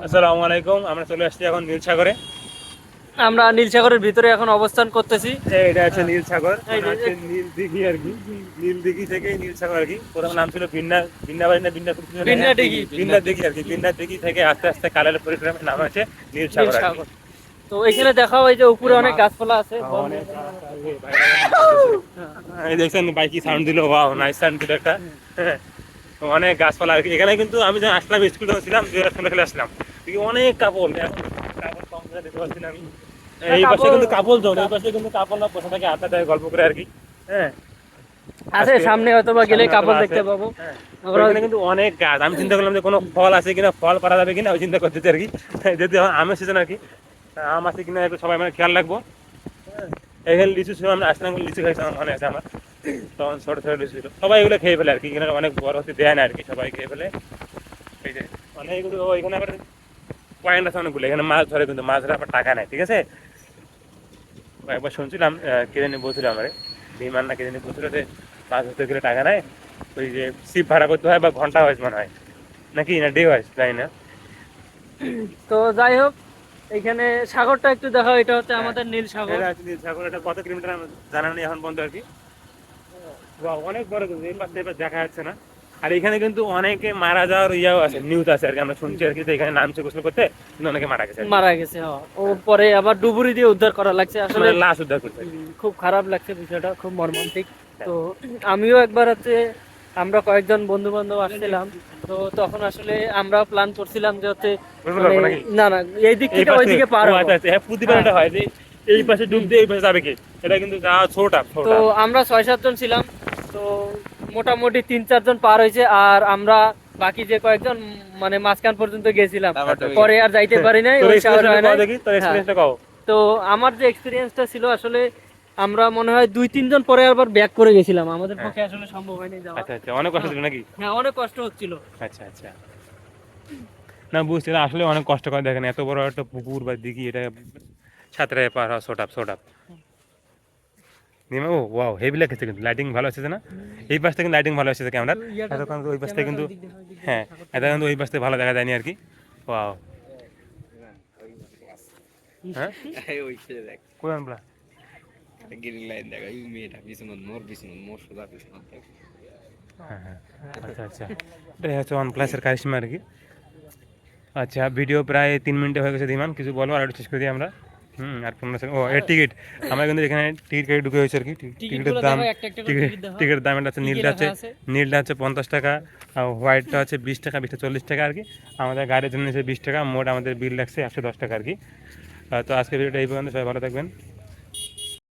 আসসালামু আলাইকুম। আমরা চলে আসছি এখন নীলসাগরে। আমরা নীলসাগরের ভিতরে এখন অবস্থান করতেছি। এটা হচ্ছে নীলসাগর, এই মানে যে হচ্ছে নীল দিঘি আর কি। নীল দিঘি থেকে নীলসাগর আর কি। প্রথম নাম ছিল বিন্নাবাড়ি না বিন্নাপুর ছিল না? বিন্না ডিগি বিন্না দিঘি আর কি। বিন্না দিঘি থেকে আস্তে আস্তে কালার পরিক্রমের নাম হচ্ছে নীলসাগর আর কি। নীলসাগর। তো এখানে দেখা হয় যে উপরে অনেক গাছপালা আছে। অনেক এই দেখছেন ভাই কি সাউন্ড দিল, ওয়াও নাইস সাউন্ড দিল একটা। হ্যাঁ, তো অনেক গাছপালা আর কি। এখানে কিন্তু আমি যখন আসলাম, স্কুল যখন ছিলাম 2016 সালে আসলাম, দেখি অনেক কাপড়। এখন কাপড় কম করে দেখতে পাচ্ছি না আমি। এই পাশে কিন্তু কাপড় জোন, এই পাশে কিন্তু কাপড়রা বসে থাকে, আড্ডা দেয়, গল্প করে আর কি। হ্যাঁ, আছে সামনে হয়তো বা গেলে সামনে কাপড় হয়তোবা দেখতে আছে। পাবো। হ্যাঁ, তো আমরা এখানে কিন্তু অনেক গাছ। আমি চিন্তা করলাম যে কোনো ফল আছে কিনা, ফল পারা যাবে কিনা, ওই চিন্তা করতেছি আর কি। যদি আমের সিজন আর কি, আম আছে কিনা একটু সবাই মানে খেয়াল রাখবো। হ্যাঁ, এখানে লিচু ছিল, আমরা আসলাম লিচু খাইছিলাম, মনে আছে আমার। তখন ছোট ছোট লিচু ছিল, সবাই এগুলো খেয়ে ফেলে আর কি। এখানে অনেক বড় হতে দেয় না আর কি, সবাই খেয়ে ফেলে। এই যে অনেকগুলো এখানে আবার পয়েন্ট আছে অনেকগুলো। এখানে মাছ ধরে, কিন্তু মাছ ধরে আবার টাকা নেয়, ঠিক আছে। একবার শুনছিলাম, কে জানি বলছিল আমার, বিমান না কে জানি বলছিল যে মাছ ধরতে গেলে টাকা নেয়। ওই যে সিপ ভাড়া করতে হয় বা ঘন্টা ওয়াইজ মনে হয়, নাকি না ডে ওয়াইজ, জানি না। তো যাই হোক, এখানে সাগরটা একটু দেখা। এটা হচ্ছে হ্যাঁ, আমাদের নীল সাগর। এটা হচ্ছে নীলসাগর। এটা কত কিলোমিটার আমার জানা নেই এখন পর্যন্ত আর কি। বাহ, অনেক বড়, কিন্তু এই পাশে এবার দেখা যাচ্ছে না। আর এখানে কিন্তু অনেকে মারা যাওয়ার ইয়াও আছে, নিউজ আছে আর কি। আমরা শুনছি আর কি যে এখানে নামছে গোসল করতে, কিন্তু অনেকে মারা গেছে আর কি। মারা গেছে, হ্যাঁ। ও পরে আবার ডুবুরি দিয়ে উদ্ধার করা লাগছে আসলে। মানে লাশ উদ্ধার করতে আর কি। খুব খারাপ লাগছে বিষয়টা, খুব মর্মান্তিক। তো আমিও একবার হচ্ছে, আমরা কয়েকজন বন্ধু বান্ধব আসছিলাম। তো তখন আসলে আমরা প্ল্যান করছিলাম যে হচ্ছে গোসল মানে করবো নাকি? না না, এই দিক এই থেকে ওই পাশে, দিকে পার ও হবো। আচ্ছা আচ্ছা, হ্যাঁ, প্রতিবার এটা হয় যে এই পাশে ডুব দিয়ে এই পাশে যাবে কি। এটা কিন্তু যাওয়া ছোটা তো ছোটা। আমরা 6-7 জন ছিলাম। তো মোটামুটি 3-4 জন পার হয়েছে, আর আমরা বাকি যে কয়েকজন মানে মাঝখান পর্যন্ত গেছিলাম। পরে আর যাইতে পারি নাই, তোর ওই সাহস এক্সপিরিয়েন্সটা হয় কও নাই। দেখি, তোর হ্যাঁ, এক্সপিরিয়েন্সটা কও। তো আমার যে এক্সপিরিয়েন্সটা ছিল আসলে, আমরা মনে হয় 2-3 জন পরে আবার ব্যাক করে গেছিলাম। আমাদের হ্যাঁ, পক্ষে আসলে সম্ভব হয়নি যাওয়া। আচ্ছা আচ্ছা, অনেক কষ্ট হ্যাঁ, ছিল নাকি? হ্যাঁ, অনেক কষ্ট হচ্ছিল। আচ্ছা আচ্ছা, না বুঝছি, এটা আসলে অনেক কষ্ট করে। দেখেন এত বড় একটা পুকুর বা দিঘি, এটা সাঁতরে পার হওয়া ছোটাপ ছোটাপ। ও ওয়াও, হেভি লাগছে, কিন্তু লাইটিং ভালো আসছে না? এই পাশ থেকে লাইটিং ভালো আসছে ক্যামেরার। একটু ইয়াটা এতক্ষণ তো ওই পাশ থেকে কিন্তু, ক্যামেরাটা ওই দিক দিয়ে, ওই দিক দিয়ে হ্যাঁ, সাগরটা এতক্ষণ তো ওই পাশ থেকে ভালো দেখা যায়নি আর কি। ওয়াও। হ্যাঁ, কোন প্লা হ্যাঁ হ্যাঁ, আচ্ছা আচ্ছা, এটা হচ্ছে ওয়ান প্লাসের কারিশমা আর কি। আচ্ছা, ভিডিও প্রায় 3 মিনিটে হয়ে গেছে। দিমান কিছু বলো, আর একটু শেষ করে দিই আমরা। আর 15 সেকেন্ড। ও এর টিকিট, আমরা কিন্তু এখানে টিকিট কেটে ঢুকে হয়েছে আর কি। টিকিটের টিকিটগুলো দাম, দেখো, একটা একটা করে টিকিট টিকিট দেখো, টিকিটের দাম এটা হচ্ছে, কি কি নীলটা লেখা হচ্ছে, আছে। নীলটা হচ্ছে 50 টাকা, আর হোয়াইটটা হচ্ছে 20 টাকা, 20টা 40 টাকা আর কি। আমাদের গাড়ির জন্য হচ্ছে 20 টাকা, মোট আমাদের বিল লাগছে 110 টাকা আর কি। তো আজকে ভিডিওটা এই পর্যন্ত, সবাই ভালো থাকবেন।